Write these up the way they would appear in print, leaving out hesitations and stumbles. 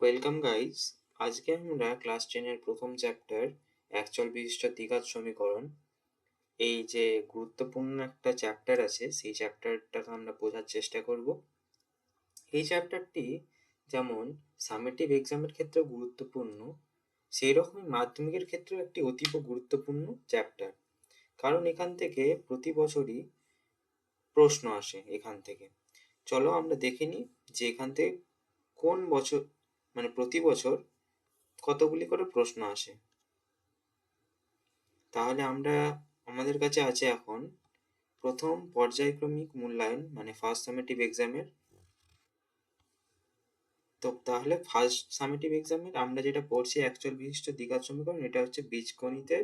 Welcome guys. আজকে আমরা class 10 এর প্রথম চ্যাপ্টার একচল বিশিষ্ট দ্বিঘাত সমীকরণ, এই যে গুরুত্বপূর্ণ একটা চ্যাপ্টার আছে সেই চ্যাপ্টারটাকে আমরা বোঝার চেষ্টা করব। এই চ্যাপ্টারটি যেমন সামেটিভ এক্সামের ক্ষেত্রে গুরুত্বপূর্ণ, সেই রকমই মাধ্যমিকের ক্ষেত্রেও একটি অতীব গুরুত্বপূর্ণ চ্যাপ্টার, কারণ এখান থেকে প্রতি বছরই প্রশ্ন আসে এখান থেকে। চলো আমরা দেখে নিই যে এখান থেকে কোন বছর মানে প্রতি বছর কতগুলি করে প্রশ্ন আসে। তাহলে আমাদের কাছে আছে এখন প্রথম পর্যায়ক্রমিক মূল্যায়ন মানে ফার্স্ট সামেটিভ এক্সামের। তো তাহলে ফার্স্ট সামেটিভ এক্সামের আমরা যেটা পড়ছি একচল বিশিষ্ট দ্বিঘাত সমীকরণ, এটা হচ্ছে বীজগণিতের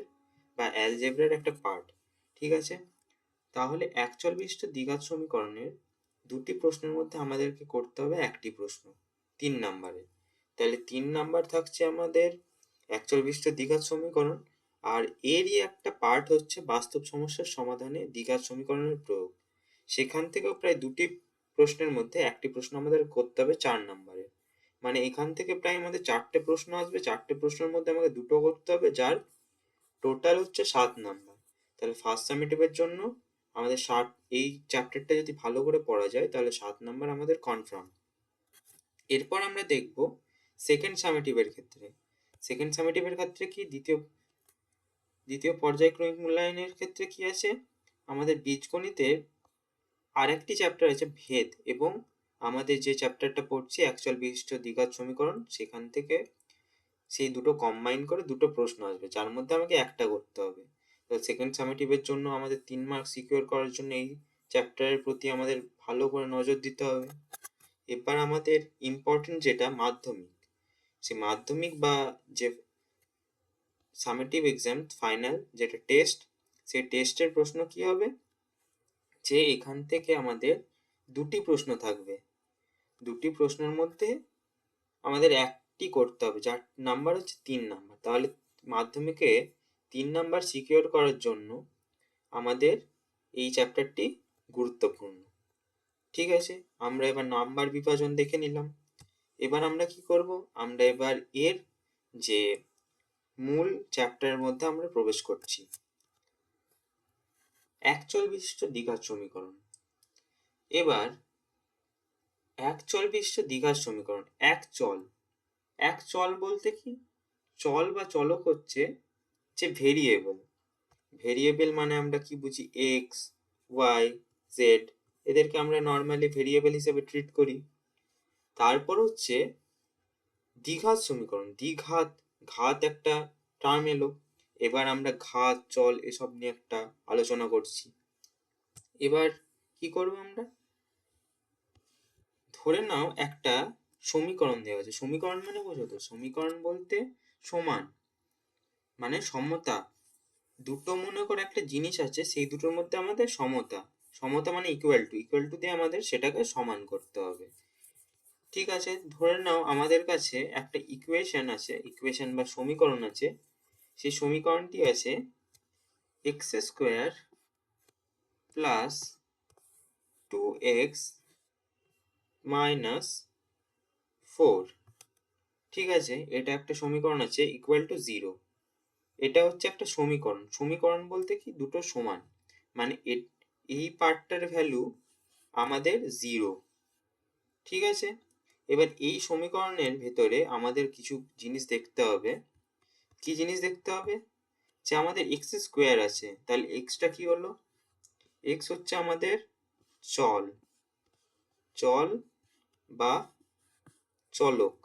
বা অ্যালজেব্রার একটা পার্ট। ঠিক আছে, তাহলে একচল বিশিষ্ট দ্বিঘাত সমীকরণের দুটি প্রশ্নের মধ্যে আমাদেরকে করতে হবে একটি প্রশ্ন 3 নাম্বারের। তাহলে 3 নাম্বার থাকছে আমাদের একচল বিশিষ্ট দ্বিঘাত সমীকরণ, আর এরই একটা পার্ট হচ্ছে বাস্তব সমস্যার সমাধানে দ্বিঘাত সমীকরণের প্রয়োগ। সেখান থেকেও প্রায় দুটি প্রশ্নের মধ্যে একটি প্রশ্ন আমাদের করতে হবে 4 নাম্বারের। মানে এখান থেকে প্রায় আমাদের 4টে প্রশ্ন আসবে, 4টে প্রশ্নের মধ্যে আমাকে দুটো করতে হবে, যার টোটাল হচ্ছে 7 নাম্বার। তাহলে ফার্স্ট সামেটিভের জন্য আমাদের এই চ্যাপ্টারটা যদি ভালো করে পড়া যায় তাহলে 7 নাম্বার আমাদের কনফার্ম। এরপর আমরা দেখব সেকেন্ড সামেটিভের ক্ষেত্রে। সেকেন্ড সামেটিভের ক্ষেত্রে কি দ্বিতীয় পর্যায়ক্রমিক মূল্যায়নের ক্ষেত্রে কি আছে, আমাদের বীজগণিতের আরেকটি চ্যাপ্টার আছে ভেদ, এবং আমাদের যে চ্যাপ্টারটা পড়ছি একচল বিশিষ্ট দ্বিঘাত সমীকরণ, সেখান থেকে সেই দুটো কম্বাইন করে দুটো প্রশ্ন আসবে, যার মধ্যে আমাকে একটা করতে হবে। তো সেকেন্ড সামেটিভের জন্য আমাদের 3 মার্ক সিকিউর করার জন্য এই চ্যাপ্টারের প্রতি আমাদের ভালো করে নজর দিতে হবে। এবার আমাদের ইম্পর্টেন্ট যেটা মাধ্যমিক, সেই মাধ্যমিক বা যে সামেটিভ এক্সাম ফাইনাল যেটা টেস্ট, সেই টেস্টের প্রশ্ন কি হবে, যে এখান থেকে আমাদের দুটি প্রশ্ন থাকবে, দুটি প্রশ্নের মধ্যে আমাদের একটি করতে হবে, যার নাম্বার হচ্ছে 3 নাম্বার। তাহলে মাধ্যমিকে 3 নাম্বার সিকিউর করার জন্য আমাদের এই চ্যাপ্টারটি গুরুত্বপূর্ণ। ঠিক আছে, আমরা এবার নাম্বার বিভাজন দেখে নিলাম। এবার আমরা কি করব, আমরা এবার এর যে মূল চ্যাপ্টারের মধ্যে আমরা প্রবেশ করছি। একচল বিশিষ্ট দ্বিঘাত সমীকরণ। এবার একচল বিশিষ্ট দ্বিঘাত সমীকরণ, এক চল বলতে কি, চল বা চলক হচ্ছে যে ভেরিয়েবল মানে আমরা কি বুঝি, এক্স, ওয়াই, জেড, এদেরকে আমরা নর্মালি ভেরিয়েবল হিসেবে ট্রিট করি। তারপর হচ্ছে দ্বিঘাত সমীকরণ, ঘাত একটা টার্ম এলো। এবার আমরা ঘাত, চল এসব নিয়ে একটা আলোচনা করছি। এবার কি করব, আমরা ধরে নাও একটা সমীকরণ দেওয়া আছে। সমীকরণ মানে বোঝো তো, সমীকরণ বলতে সমান মানে সমতা। দুটো মনে করে একটা জিনিস আছে, সেই দুটোর মধ্যে আমাদের সমতা মানে ইকুয়াল টু দিয়ে আমাদের সেটাকে সমান করতে হবে। ঠিক আছে, ধরে নাও আমাদের কাছে একটা ইকুয়েশন বা সমীকরণ আছে। সেই সমীকরণটি আছে x square plus 2x minus 4। ঠিক আছে, এটা একটা সমীকরণ আছে ইকুয়াল টু 0। এটা হচ্ছে একটা সমীকরণ বলতে কি, দুটো সমান, মানে এই পার্টটার ভ্যালু আমাদের 0। ঠিক আছে, এবার এই সমীকরণের ভেতরে আমাদের কিছু জিনিস দেখতে হবে। কি জিনিস দেখতে হবে, যে আমাদের এক্স স্কোয়ার আছে, তাহলে এক্সটা কি হলো, এক্স হচ্ছে আমাদের চল চল বা চলক,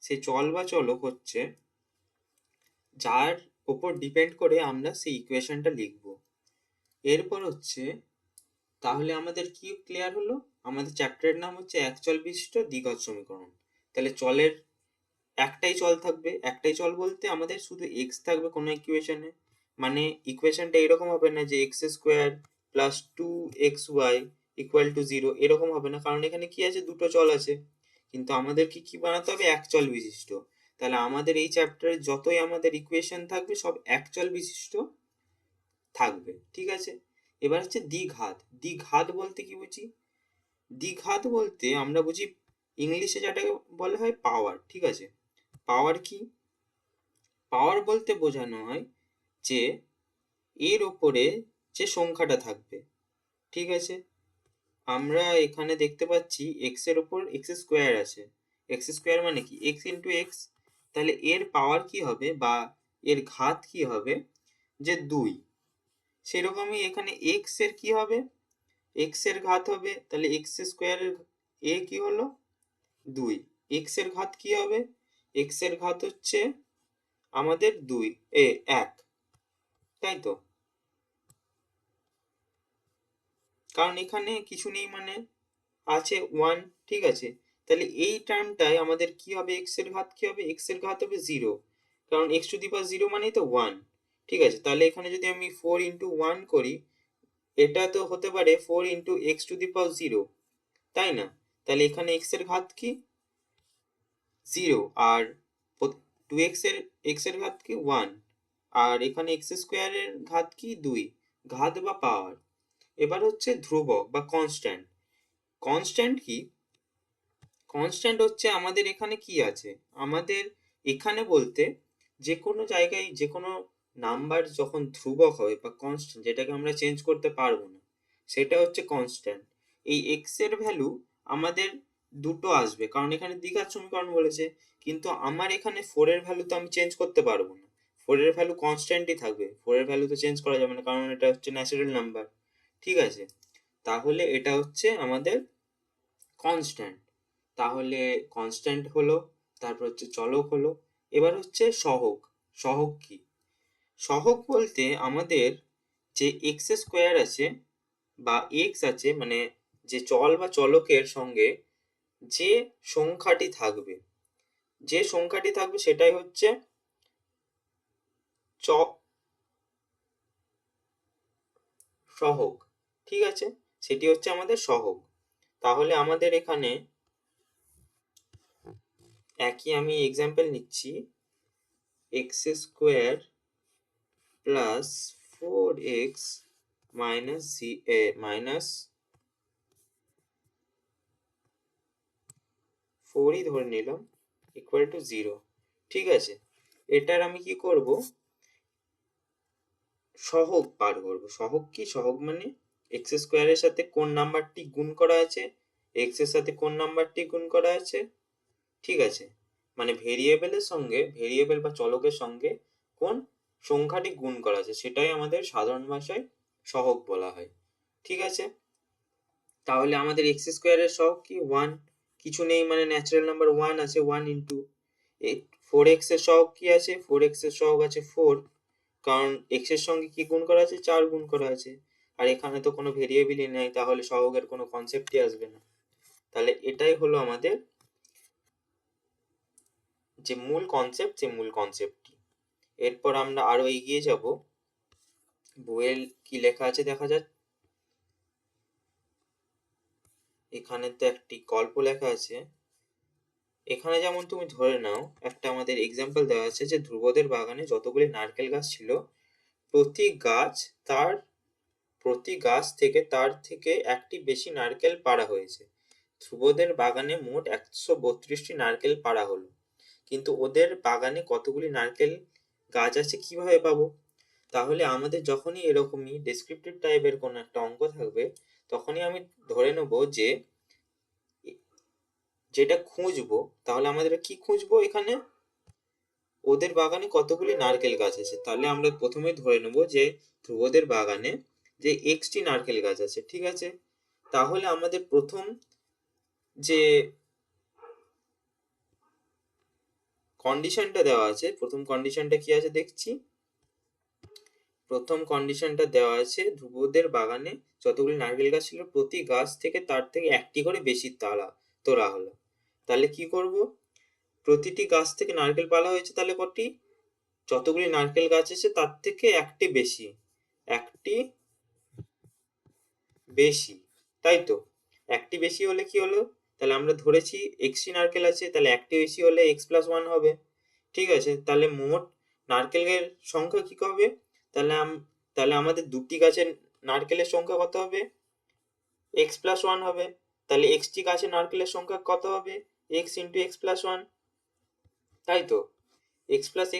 সেই চল বা চলক হচ্ছে যার ওপর ডিপেন্ড করে আমরা সেই ইকুয়েশনটা লিখব। এরপর হচ্ছে, তাহলে আমাদের কি ক্লিয়ার হলো, আমাদের চ্যাপ্টারের নাম হচ্ছে একচল বিশিষ্ট দ্বিঘাত সমীকরণ। তাহলে চলের একটাই চল বলতে আমাদের শুধু এক্স থাকবে কোনো ইকুয়েশনে, মানে ইকুয়েশনটা এরকম হবে না যে x square plus 2xy equal to 0, এরকম হবে না, কারণ এখানে কি আছে, দুটো চল আছে। কিন্তু আমাদের কি বানাতে হবে, একচল বিশিষ্ট। তাহলে আমাদের এই চ্যাপ্টারে যতই আমাদের ইকুয়েশন থাকবে সব একচল বিশিষ্ট থাকবে। ঠিক আছে, এবার হচ্ছে দ্বিঘাত বলতে কি বুঝি, দ্বিঘাত বলতে আমরা বুঝি ইংলিশে যেটাকে বলা হয় পাওয়ার, ঠিক আছে? পাওয়ার কি? পাওয়ার বলতে বোঝানো হয় যে এর ওপরে যে সংখ্যাটা থাকবে, ঠিক আছে? আমরা এখানে দেখতে পাচ্ছি এক্স এর ওপর এক্স স্কোয়ার আছে। এক্স স্কোয়ার মানে কি? X into x. তাহলে এর পাওয়ার কি হবে বা এর ঘাত কি হবে? যে 2। সেরকমই এখানে এক্স এর কি হবে? এক্স এর ঘাত হবে, তাহলে এক্স স্কোয়ারের এ কি হলো? 2। এক্স এর ঘাত কি হবে? এক্স এর ঘাত হচ্ছে আমাদের 2 1, তাই তো? কারণ এখানে কিছু নেই মানে আছে 1, ঠিক আছে? তাহলে এই টার্মটায় আমাদের কি হবে? এক্স এর ঘাত কি হবে? এক্স এর ঘাত হবে 0, কারণ এক্স টু দি পাওয়ার 0 মানেই তো 1, ঠিক আছে? তাহলে এখানে যদি আমি 4 ইন্টু 1 করি, এটা তো হতে পারে 4 ইন্টু এক্স টু দি পাওয়ার 0, তাই না? তাহলে এখানে এক্স এর ঘাত কি? 0, আর 2x এর এক্স এর ঘাত কি? 1, আর এখানে এক্স স্কোয়ারের ঘাত কি? 2, ঘাত বা পাওয়ার। এবার হচ্ছে ধ্রুবক বা কনস্ট্যান্ট। কনস্ট্যান্ট কি? কনস্ট্যান্ট হচ্ছে আমাদের এখানে কি আছে? আমাদের এখানে বলতে যে কোনো জায়গায় যে কোনো নাম্বার যখন ধ্রুবক হয় বা কনস্ট্যান্ট, যেটাকে আমরা চেঞ্জ করতে পারবো না, সেটা হচ্ছে কনস্ট্যান্ট। এই এক্স এর ভ্যালু আমাদের দুটো আসবে, কারণ এখানে দ্বিঘাত সমীকরণ বলেছে। কিন্তু আমার এখানে 4 এর ভ্যালু তো আমি চেঞ্জ করতে পারবো না। 4 এর ভ্যালু কনস্ট্যান্টই থাকবে, 4 এর ভ্যালু তো চেঞ্জ করা যাবে না, কারণ এটা হচ্ছে ন্যাচারাল নাম্বার, ঠিক আছে? তাহলে এটা হচ্ছে আমাদের কনস্ট্যান্ট। তাহলে কনস্ট্যান্ট হলো, তারপর হচ্ছে চলক হলো। এবার হচ্ছে সহগ। সহগ কি? সহগ বলতে আমাদের যে এক্স স্কোয়ার আছে বা এক্স আছে, মানে যে চল বা চলকের সঙ্গে যে সংখ্যাটি থাকবে, যে সংখ্যাটি থাকবে সেটাই হচ্ছে চ সহগ, ঠিক আছে? সেটি হচ্ছে আমাদের সহগ। তাহলে আমাদের এখানে একই আমি এক্সাম্পল নিচ্ছি, x square plus 4x minus 4ই ধরে নিলাম ইকুয়াল টু 0, ঠিক আছে? এটার আমি কি করব? সহগ বার করব। সহগ কি? সহগ মানে এক্স স্কোয়ারের সাথে কোন নাম্বারটি গুণ করা আছে, এক্স এর সাথে কোন নাম্বারটি গুণ করা আছে, ঠিক আছে? মানে ভেরিয়েবলের সঙ্গে, ভেরিয়েবল বা চলকের সঙ্গে কোন সংখ্যাটি গুণ করা আছে, সেটাই আমাদের সাধারণ ভাষায় সহগ বলা হয়, ঠিক আছে? তাহলে আমাদের এক্স স্কোয়ারের সহগ কি? 1, কিছু নেই মানে ন্যাচারাল নাম্বার 1 আছে, 1 ইন্টু 4x এর সহগ কি আছে? 4x এর সহগ আছে 4, কারণ x এর সঙ্গে কি গুণ করা আছে? 4 গুণ করা আছে। আর এখানে তো কোনো ভেরিয়েবলই নেই, তাহলে সহগের কোনো কনসেপ্টই আসবে না। তাহলে এটাই হলো আমাদের যে মূল কনসেপ্ট, যে মূল কনসেপ্টটি। এরপর আমরা আরো এগিয়ে যাব। বইয়ের কি লেখা আছে দেখা যাক। এখানে তো একটি গল্প লেখা আছে। এখানে যেমন তুমি ধরে নাও, একটা আমাদের এক্সাম্পল দেওয়া আছে যে ধ্রুবদের বাগানে যতগুলি নারকেল গাছ ছিল, প্রতি গাছ তার প্রতি গাছ থেকে তার থেকে একটি বেশি নারকেল পাড়া হয়েছে। ধ্রুবদের বাগানে মোট 132টি নারকেল পাড়া হলো, কিন্তু ওদের বাগানে কতগুলি নারকেল গাছ আছে কিভাবে পাবো? তাহলে আমাদের যখনই এরকমই ডেসক্রিপটিভ টাইপের কোনো একটা অঙ্ক থাকবে, তখনই আমি ধরে নেব যে যেটা খুঁজবো, তাহলে আমাদের কি খুঁজবো এখানে? ওদের বাগানে কতগুলি নারকেল গাছ আছে। তাহলে আমরা প্রথমে ধরে নেব যে ধ্রুবদের বাগানে যে এক্সটি নারকেল গাছ আছে, ঠিক আছে? তাহলে আমাদের প্রথম যে কন্ডিশনটা দেওয়া আছে, প্রথম কন্ডিশনটা কি আছে দেখছি। প্রথম কন্ডিশনটা দেওয়া আছে ধ্রুবদের বাগানে যতগুলি নারকেল গাছ ছিল, প্রতি গাছ থেকে তার থেকে একটি করে বেশি তোলা হলো। তাহলে কি করব? প্রতিটি গাছ থেকে নারকেল পালা হয়েছে, তাহলে কটি? যতগুলি নারকেল গাছ আছে তার থেকে একটি বেশি, একটি বেশি, তাই তো? একটি বেশি হলে কি হলো? তাহলে আমরা ধরেছি এক্সটি নারকেল আছে, তাহলে একটি বেশি হলে এক্স প্লাস 1 হবে, ঠিক আছে? তাহলে মোট নারকেলের সংখ্যা কি হবে? তাহলে তাহলে আমাদের দুটি গাছের নারকেলের সংখ্যা কত হবে? এক্স প্লাস 1 হবে। তাহলে এক্সটি গাছের নারকেলের সংখ্যা কত হবে? X into x plus one, তাই তো? X plus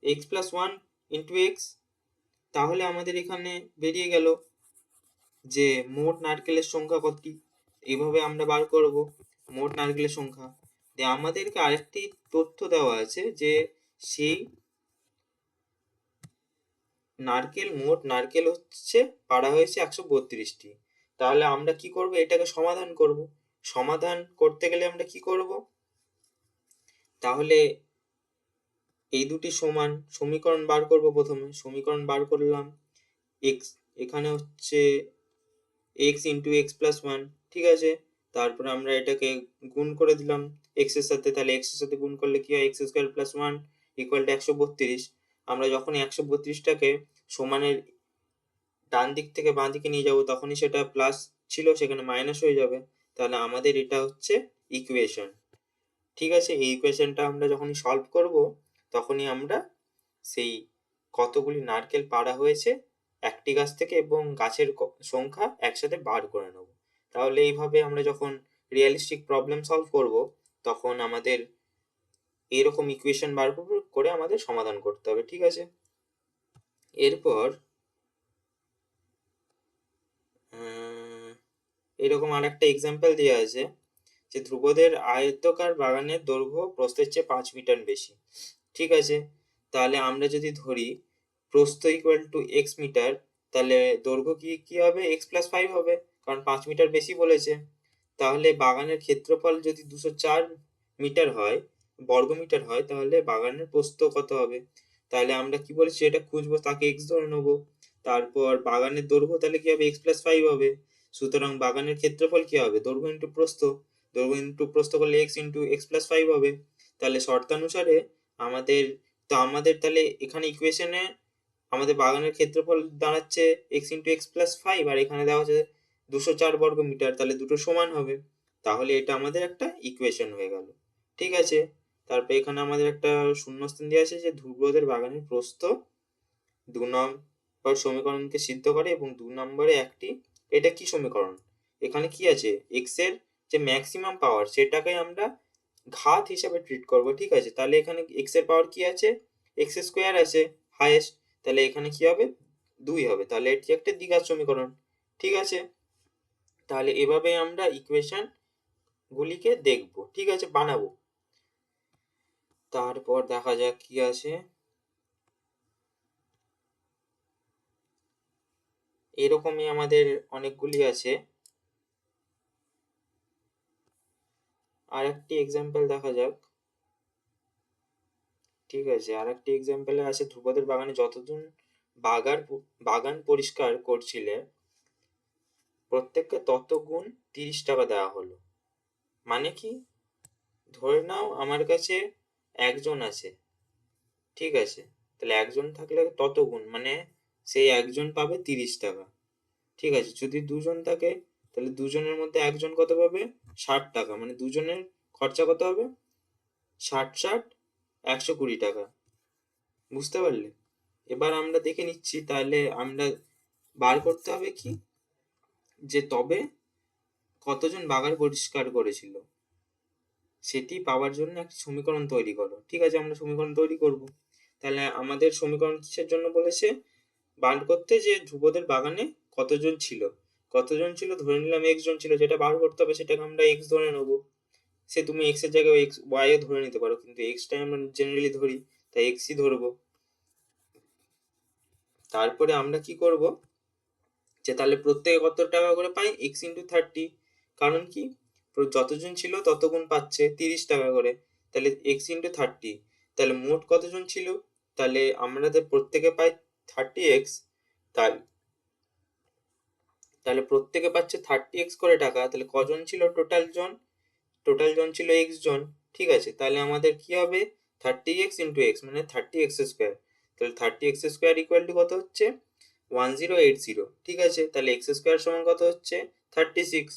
x plus one into x. তাহলে আমাদের এখানে বেরিয়ে গেল যে মোট নারকেলের সংখ্যা কতটি। এইভাবে আমরা বার করব মোট নারকেলের সংখ্যা। আমাদেরকে আরেকটি তথ্য দেওয়া আছে যে সেই মোট নারকেল হচ্ছে পাড়া হয়েছে 132টি। তাহলে আমরা কি করব? এটাকে সমাধান করব। সমাধান করতে গেলে আমরা কি করব? তাহলে এই দুটি সমান সমীকরণ বার করব। প্রথমে সমীকরণ বার করলাম, এক্স এখানে হচ্ছে x into x plus one, ঠিক আছে। তারপরে আমরা এটাকে গুণ করে দিলাম এক্স এর সাথে, তাহলে এক্স এর সাথে গুণ করলে কি হয়? X square plus one equal to 132। আমরা যখন 132টাকে সমানের ডান দিক থেকে বাঁ দিকে নিয়ে যাব তখনই সেটা প্লাস ছিল সেখানে মাইনাস হয়ে যাবে। তাহলে আমাদের এটা হচ্ছে ইকুয়েশন, ঠিক আছে। এই ইকুয়েশনটা আমরা যখনই সলভ করব তখনই আমরা সেই কতগুলি নারকেল পাড়া হয়েছে একটি গাছ থেকে এবং গাছের সংখ্যা একসাথে বার করে নেব। তাহলে এইভাবে আমরা যখন রিয়েলিস্টিক প্রবলেম সলভ করব তখন আমাদের এরকম ইকুয়েশন বার করে আমাদের সমাধান করতে হবে, ঠিক আছে। এরপর এরকম আর একটা এক্সাম্পল দেওয়া আছে যে ধ্রুবদের আয়তকার বাগানের দৈর্ঘ্য প্রস্থের চেয়ে 5 মিটার বেশি, ঠিক আছে। তাহলে আমরা যদি ধরি প্রস্থ ইকুয়াল টু এক্স মিটার, তাহলে দৈর্ঘ্য কি হবে? এক্স প্লাস 5 হবে, কারণ 5 মিটার বেশি বলেছে। তাহলে বাগানের ক্ষেত্রফল যদি 204 মিটার হয়, বর্গমিটার হয়, তাহলে বাগানের প্রস্থ কত হবে? তাহলে আমরা কি বলেছি? এটা খুঁজবো, তাকে এক্স ধরে নেবো। তারপর বাগানের দৈর্ঘ্য তাহলে কি হবে? এক্স প্লাস 5 হবে। সুতরাং বাগানের ক্ষেত্রফল কি হবে? দৈর্ঘ্য ইন্টু প্রস্থ, দৈর্ঘ্য ইন্টু প্রস্থ করলে এক্স ইন্টু এক্স প্লাস 5 হবে। তাহলে শর্তানুসারে আমাদের তাহলে এখানে ইকুয়েশনে আমাদের বাগানের ক্ষেত্রফল দাঁড়াচ্ছে এক্স ইন্টু এক্স প্লাস 5, আর এখানে দেওয়া হচ্ছে 204 বর্গ মিটার, তাহলে দুটো সমান হবে। তাহলে এটা আমাদের একটা ইকুয়েশন হয়ে গেল, ঠিক আছে। তারপর এখানে আমাদের একটা শূন্যস্থান দেওয়া আছে যে ধ্রুবদের বাগানের প্রস্থ 2 নম্বর সমীকরণকে সিদ্ধ করে এবং 2 নম্বরে একটি, এটা কি সমীকরণ? এখানে কি আছে? এক্স এর যে ম্যাক্সিমাম পাওয়ার সেটাকে আমরা ঘাত হিসাবে ট্রিট করব, ঠিক আছে। তাহলে এখানে এক্স এর পাওয়ার কি আছে? এক্স স্কোয়ার আছে হাইয়েস্ট, তাহলে এখানে কি হবে? 2 হবে। তাহলে এটি একটা দ্বিঘাত সমীকরণ, ঠিক আছে। তাহলে এভাবে আমরা ইকুয়েশন গুলিকে দেখব, ঠিক আছে, বানাবো। তারপর দেখা যাক কি আছে। এরকমই আমাদের অনেকগুলি আছে। আর একটি এক্সাম্পল দেখা যাক, ঠিক আছে। আর একটি এক্সাম্পলে আছে ধ্রুপদের বাগানে যতজন বাগান পরিষ্কার করছিলে প্রত্যেককে তত গুণ 30 টাকা দেওয়া হলো। মানে কি? ধরে নাও আমার কাছে একজন আছে, ঠিক আছে। তাহলে একজন থাকলে তত গুণ, মানে সেই একজন পাবে 30 টাকা, ঠিক আছে। যদি দুজন থাকে তাহলে দুজনের মধ্যে একজন কত পাবে? 60 টাকা, মানে দুজনের খরচা কত হবে? 60 120 টাকা, বুঝতে পারলে? এবার আমরা দেখে নিচ্ছি, তাহলে আমরা বার করতে হবে কি যে তবে কতজন বাগান পরিষ্কার করেছিল সেটি পাওয়ার জন্য একটা সমীকরণ তৈরি করো, ঠিক আছে। আমরা সমীকরণ তৈরি করব। তাহলে আমাদের সমীকরণ কিসের জন্য বলেছে? বার করতে যে ধ্রুবদের বাগানে কতজন ছিল ধরে নিলাম এক্স জন ছিল, যেটা বার করতে হবে সেটাকে আমরা এক্স ধরে নেবো। সে তুমি এক্স এর জায়গায় এক্স ওয়াই ও ধরে নিতে পারো, কিন্তু এক্সটাই আমরা জেনারেলি ধরি, তাই এক্সই ধরবো। তারপরে আমরা কি করব যে তাহলে প্রত্যেকে কত টাকা করে পাই? X into 30। কারণ কি? যতজন ছিল তত গুণ পাচ্ছে 30 টাকা করে, তাহলে এক্স ইন্টু 30। তাহলে মোট কতজন ছিল? তাহলে আমাদের প্রত্যেকে পাই 30x। তাহলে প্রত্যেকে পাচ্ছে 30x করে টাকা। তাহলে কজন ছিল টোটাল জন ছিল এক্স জন, ঠিক আছে। তাহলে আমাদের কি হবে? 30x ইন্টু এক্স মানে 30x স্কোয়ার। তাহলে 30x স্কোয়ার ইকুয়াল টু কত হচ্ছে? 1080, ঠিক আছে। তাহলে এক্স স্কোয়ার সমান কত হচ্ছে? 36।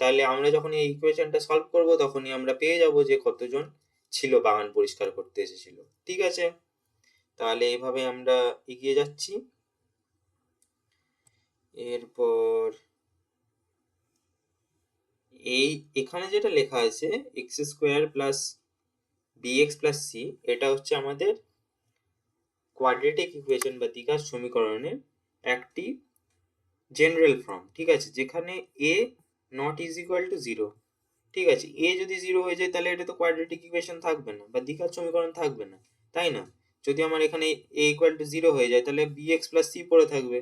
তাহলে আমরা যখন এই ইকুয়েশনটা সলভ করব তখনই আমরা পেয়ে যাব যে কতজন ছিল বাগান পরিষ্কার করতে এসেছিল, ঠিক আছে। তাহলে এইভাবে আমরা এগিয়ে যাচ্ছি। এরপর এই এখানে যেটা লেখা আছে x square plus bx plus c, এটা হচ্ছে আমাদের কোয়াড্রেটিক ইকুয়েশন বা দ্বিঘাত সমীকরণের একটি জেনারেল ফর্ম, ঠিক আছে, যেখানে a not is equal to zero. ঠিক আছে, এ যদি জিরো হয়ে যায় তাহলে এটা তো কোয়াড্রেটিক ইকুয়েশন থাকবে না বা দ্বিঘাত সমীকরণ থাকবে না, তাই না? যদি আমার এখানে এ ইকুয়াল টু জিরো হয়ে যায় তাহলে বিএক্স প্লাস সি পড়ে থাকবে।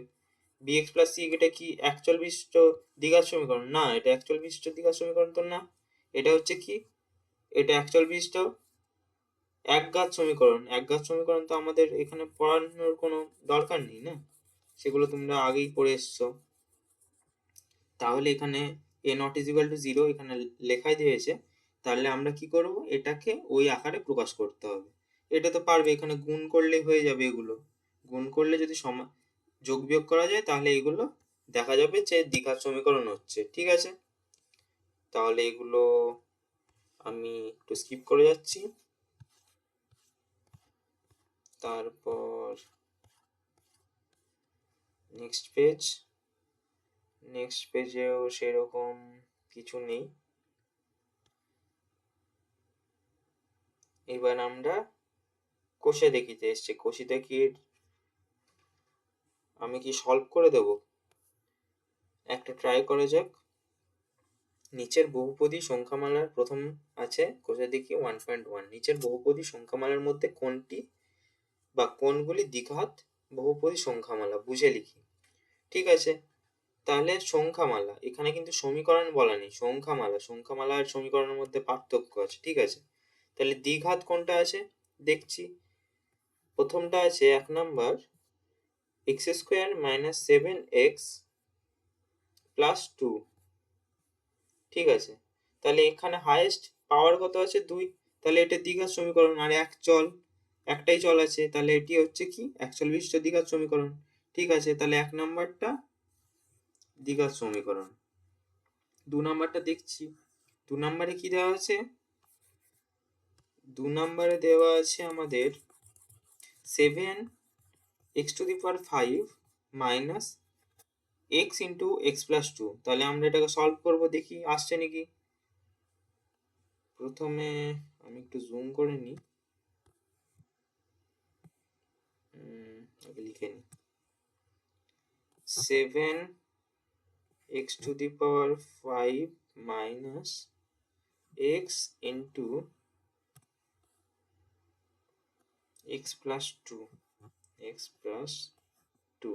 বিএক্স প্লাস সি এটা কি অ্যাকচুয়াল বিশিষ্ট দ্বিঘাত সমীকরণ? না, এটা অ্যাকচুয়াল বিশিষ্ট দ্বিঘাত সমীকরণ তো না। এটা হচ্ছে কি, এটা অ্যাকচুয়াল বিশিষ্ট একঘাত সমীকরণ। একঘাত সমীকরণ তো আমাদের এখানে পড়ানোর কোনো দরকার নেই না, সেগুলো তোমরা আগেই পড়ে এসছো। তাহলে এখানে a not is equal to zero এখানে লেখাই দিয়েছে, তাহলে আমরা কি করব, এটাকে ওই আকারে প্রকাশ করতে হবে। এটা তো পারবে, এখানে গুণ করলে হয়ে যাবে, এগুলো গুণ করলে যদি যোগ বিয়োগ করা যায় তাহলে এগুলো দেখা যাবে যে দ্বিঘাত সমীকরণ হচ্ছে, ঠিক আছে? তাহলে এগুলো আমি একটু স্কিপ করে যাচ্ছি। তারপর নেক্সট পেজ, নেক্সট পেজেও সেরকম কিছু নেই। এবার আমরা কোষে দেখিতে এসছি। কোষে দেখি আমি কি সলভ করে দেব, একটা ট্রাই করা যাক। নিচের বহুপদী সংখ্যামালার প্রথম আছে কোষে দেখি 1.1, নিচের বহুপদী সংখ্যামালার মধ্যে কোনটি বা কোনগুলি দ্বিঘাত বহুপদী সংখ্যামালা বুঝে লিখি। ঠিক আছে, তাহলে সংখ্যামালা, এখানে কিন্তু সমীকরণ বলা নেই, সংখ্যামালা, সংখ্যামালা আর সমীকরণের মধ্যে পার্থক্য আছে, ঠিক আছে? তাহলে দ্বিঘাত কোনটা আছে দেখছি। প্রথমটা আছে 1 number x square minus 7x plus 2, ঠিক আছে? তাহলে এখানে হাইয়েস্ট পাওয়ার কত আছে 2, তাহলে এটা দ্বিঘাত সমীকরণ। আর একটাই চল আছে, তাহলে এটি হচ্ছে কি অ্যাকচুয়াল বিশিষ্ট দ্বিঘাত সমীকরণ, ঠিক আছে? তাহলে 1 নাম্বারটা দ্বিঘাত সমীকরণ। 2 নাম্বারটা দেখছি, 2 নাম্বারে কি দেওয়া আছে? 2 নাম্বারে দেওয়া আছে আমাদের 7x⁵ minus x into x plus 2। তাহলে আমরা এটাকে সলভ করব, দেখি আসছে নাকি। প্রথমে আমি একটু জুম করে নিই, লিখে নিই 7x⁵ minus x into x plus 2,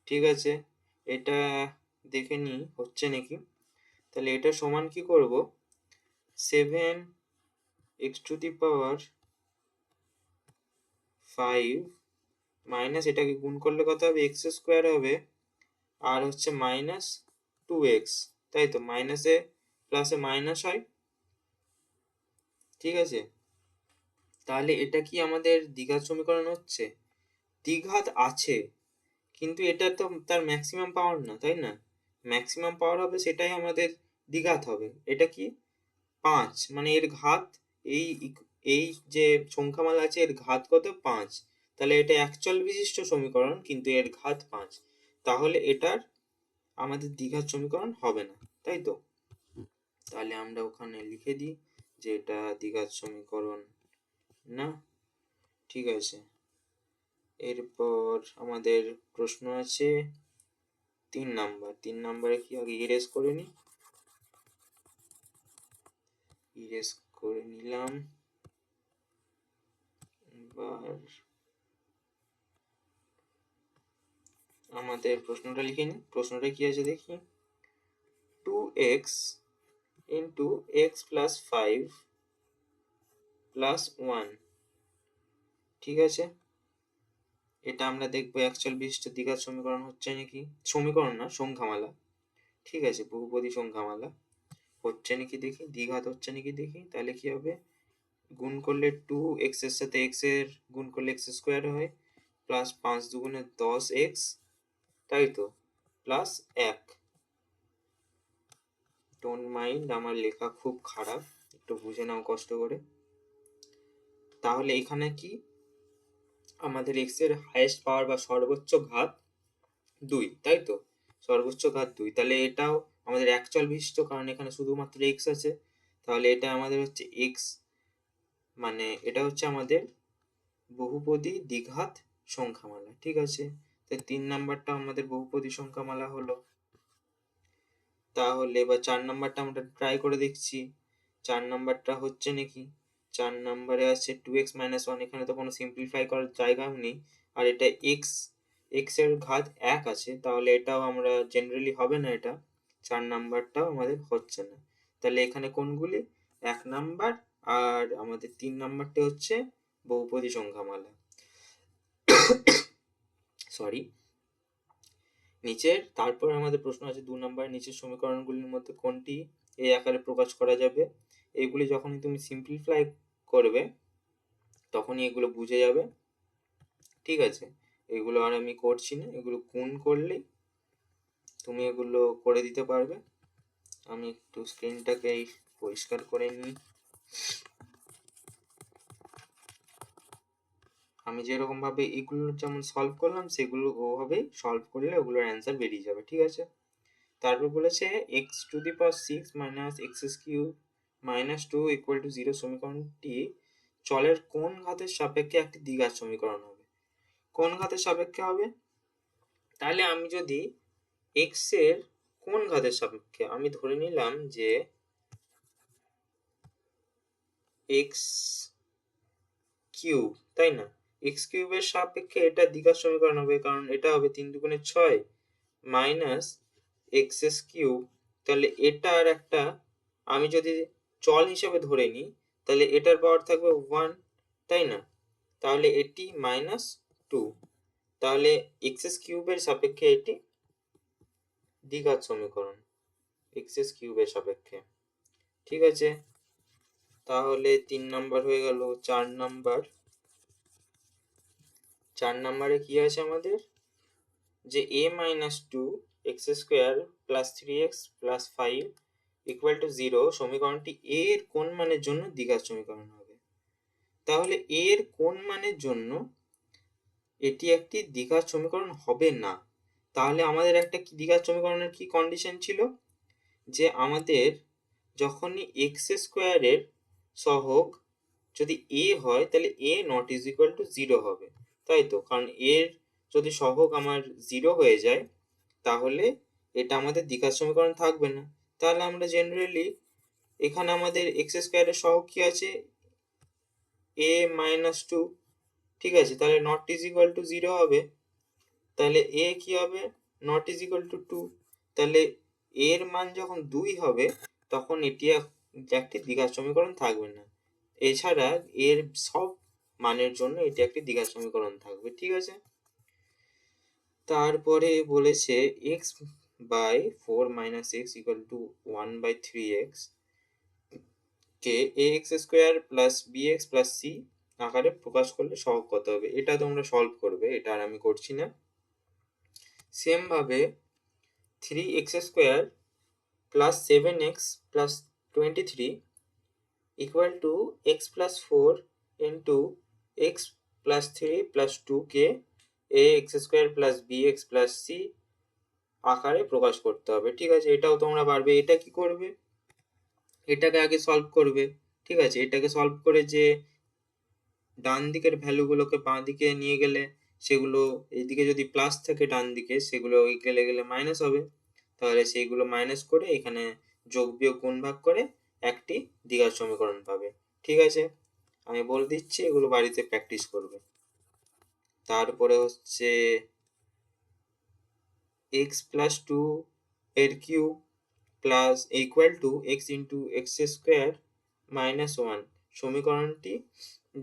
ঠিক আছে? এটা দেখে নিই হচ্ছে নাকি। তাহলে এটা সমান কি করব, 7x⁵ মাইনাস এটাকে গুণ করলে কত হবে, এক্স স্কোয়ার হবে, আর হচ্ছে মাইনাস 2x, তাই তো? মাইনাসে প্লাসে মাইনাস হয়, ঠিক আছে? তাহলে এটা কি আমাদের দ্বিঘাত সমীকরণ হচ্ছে? দ্বিঘাত আছে, কিন্তু এটা তো তার ম্যাক্সিমাম পাওয়ার না, তাই না? ম্যাক্সিমাম পাওয়ার হবে সেটাই আমাদের দ্বিঘাত হবে। এটা কি 5, মানে এর ঘাত, এই এই যে সংখ্যামালা আছে এর ঘাত কত, 5। তাহলে এটা অ্যাকচুয়াল বিশিষ্ট সমীকরণ কিন্তু এর ঘাত 5, তাহলে এটার আমাদের দ্বিঘাত সমীকরণ হবে না, তাই তো? তাহলে আমরা ওখানে লিখে দিই যে এটা দ্বিঘাত সমীকরণ না, ঠিক আছে? এরপর আমাদের প্রশ্ন আছে 3 নাম্বার। 3 নাম্বারে কি আগে ইরেজ করে নিই, ইরেজ করে নিলাম। এবার আমাদের প্রশ্নটা লিখে নিই। প্রশ্নটা কি আছে দেখি, 2x into x plus 5 plus 1, ঠিক আছে? এটা আমরা দেখবো অ্যাকচুয়াল বিশিষ্ট দ্বিঘাত সমীকরণ হচ্ছে নাকি, সমীকরণ না, সংখ্যামালা, ঠিক আছে? বহুপদী সংখ্যামালা হচ্ছে নাকি দেখি, দ্বিঘাত হচ্ছে নাকি দেখি। তাহলে কি হবে, গুণ করলে 2x এর সাথে x এর গুণ করলে x স্কোয়ার হয়, প্লাস 5 দুগুণে 10x, তাই তো? প্লাস 1। ডোন্ট মাইন্ড, আমার লেখা খুব খারাপ, একটু বুঝে নাও কষ্ট করে। তাহলে এখানে কি আমাদের x এর হাইয়েস্ট পাওয়ার বা সর্বোচ্চ ঘাত 2, তাই তো? সর্বোচ্চ ঘাত 2, তাহলে এটাও আমাদের অ্যাকচুয়াল বিশিষ্ট, কারণ এখানে শুধুমাত্র এক্স আছে, তাহলে এটা আমাদের হচ্ছে এক্স, মানে এটা হচ্ছে আমাদের বহুপদী দ্বিঘাত সংখ্যামালা। ঠিক আছে, তো 3 নাম্বারটা আমাদের বহুপদী সংখ্যামালা হলো। তাহলে এবার 4 নাম্বারটা আমরা ট্রাই করে দেখছি। 4 নাম্বারটা হচ্ছে নাকি। 4 নাম্বারে আছে 2x - 1, এখানে তো কোনো সিম্পলিফাই করার জায়গাও নেই, আর এটা x এর ঘাত 1 আছে, তাহলে এটাও আমরা জেনারেলি হবে না, এটা 4 নাম্বারটাও আমাদের হচ্ছে না। তাহলে এখানে কোনগুলি? 1 নাম্বার আর আমাদের 3 নাম্বারটা হচ্ছে বহুপদী সংখ্যামালা। সরি। নিচের তারপর আমাদের প্রশ্ন আছে 2 নাম্বার, নিচের সমীকরণগুলির মধ্যে কোনটি এই আকারে প্রকাশ করা যাবে? এগুলি যখনই তুমি সিম্পলিফাই করবে তখনই এগুলো বুঝে যাবে। ঠিক আছে, এগুলো আর আমি করছি না, এগুলো গুণ করলেই তুমি এগুলো করে দিতে পারবে। আমি একটু স্ক্রিনটাকে পরিষ্কার করে নিই। আমি যেরকম ভাবে এগুলো যেমন সলভ করলাম সেগুলো ওভাবেই সলভ করলে ওগুলোর অ্যান্সার বেরিয়ে যাবে। ঠিক আছে, তারপর বলেছে x⁶ - x³ - 2 = 0 সমীকরণটি চলের কোন ঘাতের সাপেক্ষে একটি দ্বিঘাত সমীকরণ হবে? কোন ঘাতের সাপেক্ষে হবে? তাহলে আমি যদি x এর কোন ঘাতের সাপেক্ষে, আমি ধরে নিলাম যে x³ তাই না, x³ এর সাপেক্ষে এটা দ্বিঘাত সমীকরণ হবে, কারণ এটা হবে 3 × 2 = 6 মাইনাস x³ তাহলে এটা আর একটা আমি যদি চল হিসেবে ধরে নিই তাহলে এটার পাওয়ার থাকবে 1 তাই না, তাহলে এটি -2, তাহলে x³ এর সাপেক্ষে এটি দ্বিঘাত সমীকরণ x³ এর সাপেক্ষে। ঠিক আছে, তাহলে 3 নাম্বার হয়ে গেল। 4 নাম্বারে কি আছে আমাদের, যে a - 2x² + 3x + 5 = 0 সমীকরণটি a এর কোন মানের জন্য দ্বিঘাত সমীকরণ হবে? তাহলে a এর কোন মানের জন্য এটি একটি দ্বিঘাত সমীকরণ হবে না। তাহলে আমাদের একটা দ্বিঘাত সমীকরণের কি কন্ডিশন ছিল, যে আমাদের যখনই x² এর সহগ যদি a হয় তাহলে a ≠ 0 হবে, তাই তো, কারণ এর যদি সহগ আমার 0 হয়ে যায় তাহলে এটা আমাদের দ্বিঘাত সমীকরণ থাকবে না। তাহলে আমরা জেনারেলি এখানে আমাদের x² এর সহগ কি আছে, a - 2, ঠিক আছে, তাহলে ≠ 0 হবে, তাহলে a কি হবে, ≠ 2, তাহলে এর মান যখন 2 হবে তখন এটি একটি দ্বিঘাত সমীকরণ থাকবে না, এছাড়া এর সব মানের জন্য এটি একটি দ্বিঘাত সমীকরণ থাকবে। ঠিক আছে, তারপরে বলেছে x/4 - x = 1/3x কে ax² + bx + c আকারে প্রকাশ করলে সহগ কত হবে? এটা তোমরা সলভ করবে, এটা আর আমি করছি না। সেম ভাবে 3x² + 7x + 23 = x + 4 * x + 3 + 2 কে ax² + bx + c আকারে প্রকাশ করতে হবে। ঠিক আছে, এটাও তোমরা পারবে। এটা কি করবে, এটাকে আগে সলভ করবে। ঠিক আছে, এটাকে সলভ করে যে ডান দিকের ভ্যালুগুলোকে বাঁ দিকে নিয়ে গেলে সেগুলো এইদিকে যদি প্লাস থাকে ডান দিকে সেগুলো ওই গেলে মাইনাস হবে, তাহলে সেইগুলো মাইনাস করে এখানে যোগ বিয়োগ গুণ ভাগ করে একটি দ্বিঘাত সমীকরণ পাবে। ঠিক আছে, আমি বলে দিচ্ছি, এগুলো বাড়িতে প্র্যাকটিস করবে। তারপরে হচ্ছে x + 2 এর কিউব প্লাস x × x² - 1 সমীকরণটি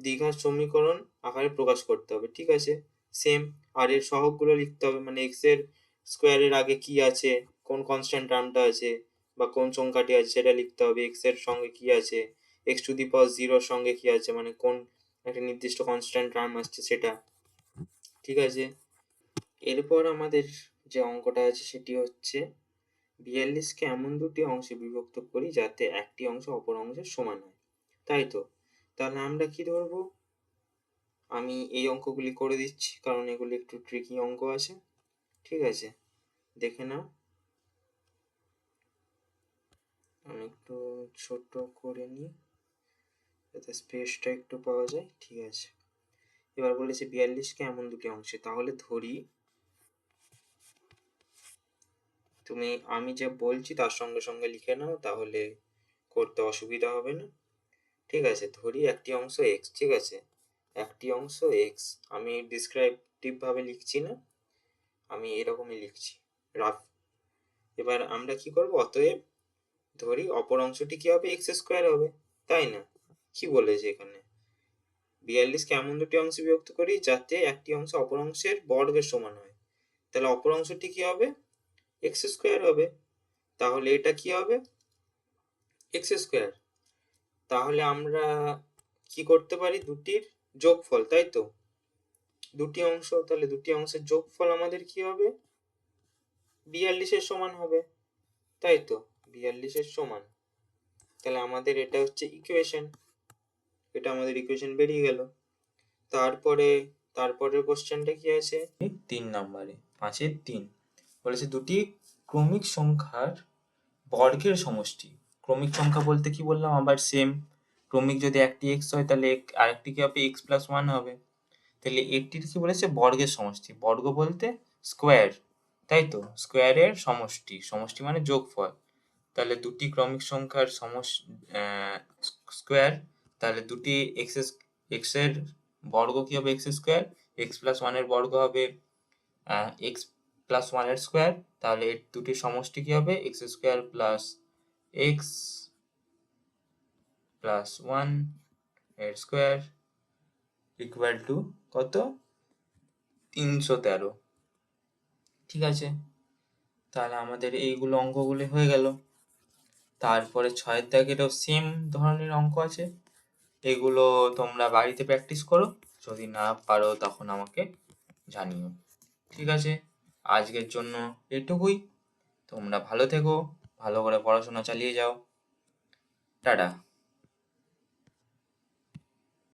দ্বিঘাত সমীকরণ আকারে প্রকাশ করতে হবে। ঠিক আছে, সেম, আর এর সহগগুলো লিখতে হবে, মানে x এর স্কোয়ারের আগে কি আছে, কোন কনস্ট্যান্ট টার্মটা আছে বা কোন সংখ্যাটি আছে সেটা লিখতে হবে, x এর সঙ্গে কি আছে, x⁴ এর সঙ্গে কি আছে, মানে কোন একটা নির্দিষ্ট কনস্ট্যান্ট টার্ম আসছে সেটা। ঠিক আছে, এরপর আমাদের যে অঙ্কটা আছে সেটি হচ্ছে 42কে এমন দুটি অংশে বিভক্ত করি যাতে একটি অংশ অপর অংশের সমান হয়, তাই তো। তাহলে আমরা কি ধরবো, আমি এই অঙ্কগুলি করে দিচ্ছি কারণ এগুলি একটু ট্রিকি অঙ্ক আছে। ঠিক আছে, দেখে নাও। আমি একটু ছোট করে নিই যাতে স্পেসটা একটু পাওয়া যায়। ঠিক আছে, এবার বলেছে 42কে এমন দুটি অংশে, তাহলে ধরি তুমি আমি যে বলছি তার সঙ্গে সঙ্গে লিখে নাও, তাহলে করতে অসুবিধা হবে না। ঠিক আছে, ধরি একটি অংশ এক্স। ঠিক আছে, একটি অংশ এক্স, আমি ডিসক্রাইপটিভ ভাবে লিখছি না, আমি এরকমই লিখছি রাফ। এবার আমরা কি করব, অতএব ধরি অপর অংশটি কি হবে, এক্স স্কোয়ার হবে, তাই না? কি বলেছে এখানে, 42কে এমন দুটি অংশে বিভক্ত করি যাতে একটি অংশ অপর অংশের বর্গের সমান হয়। তাহলে অপর অংশটি কি হবে, এক্স স্কোয়ার হবে। তাহলে এটা কি হবে, এক্স স্কোয়ার। তাহলে আমরা কি করতে পারি, দুটির যোগফল, তাই তো? দুটি অংশ, তাহলে দুটি অংশের যোগফল আমাদের কি হবে, 42-এর সমান হবে, তাই তো? 42-এর সমান। তাহলে আমাদের এটা হচ্ছে ইকুয়েশন, এটা আমাদের ইকুয়েশন বেরিয়ে গেল। তারপরে তারপরের কোশ্চেনটা কি আছে, 3 নম্বরে 5-এর 3 বলেছে দুটি ক্রমিক সংখ্যার বর্গের সমষ্টি। ক্রমিক সংখ্যা বলতে কি বললাম, আবার সেম, ক্রমিক যদি একটি এক্স হয় তাহলে আরেকটি কি হবে, এক্স প্লাস ওয়ান হবে। তাহলে এটির কি বলেছে, বর্গের সমষ্টি, বর্গ বলতে স্কোয়ার, তাই তো? স্কোয়ারের সমষ্টি, সমষ্টি মানে যোগফল। তাহলে দুটি ক্রমিক সংখ্যার স্কোয়ার, তাহলে দুটি এক্স এর বর্গ কি হবে, এক্স স্কোয়ার, এক্স প্লাস ওয়ানের বর্গ হবে এক্স প্লাস ওয়ানের স্কোয়ার। তাহলে এর দুটির সমষ্টি কি হবে, x square plus x plus one এর স্কোয়ার ইকুয়াল টু কত, 313। ঠিক আছে, তাহলে আমাদের এইগুলো অঙ্কগুলো হয়ে গেল। তারপরে 6-এর দাগেরও সেম ধরনের অঙ্ক আছে, এগুলো তোমরা বাড়িতে প্র্যাকটিস করো, যদি না পারো তখন আমাকে জানিও। ঠিক আছে, আজকের জন্য এটুকুই। তোমরা ভালো থেকো, ভালো করে পড়াশোনা চালিয়ে যাও, টাটা।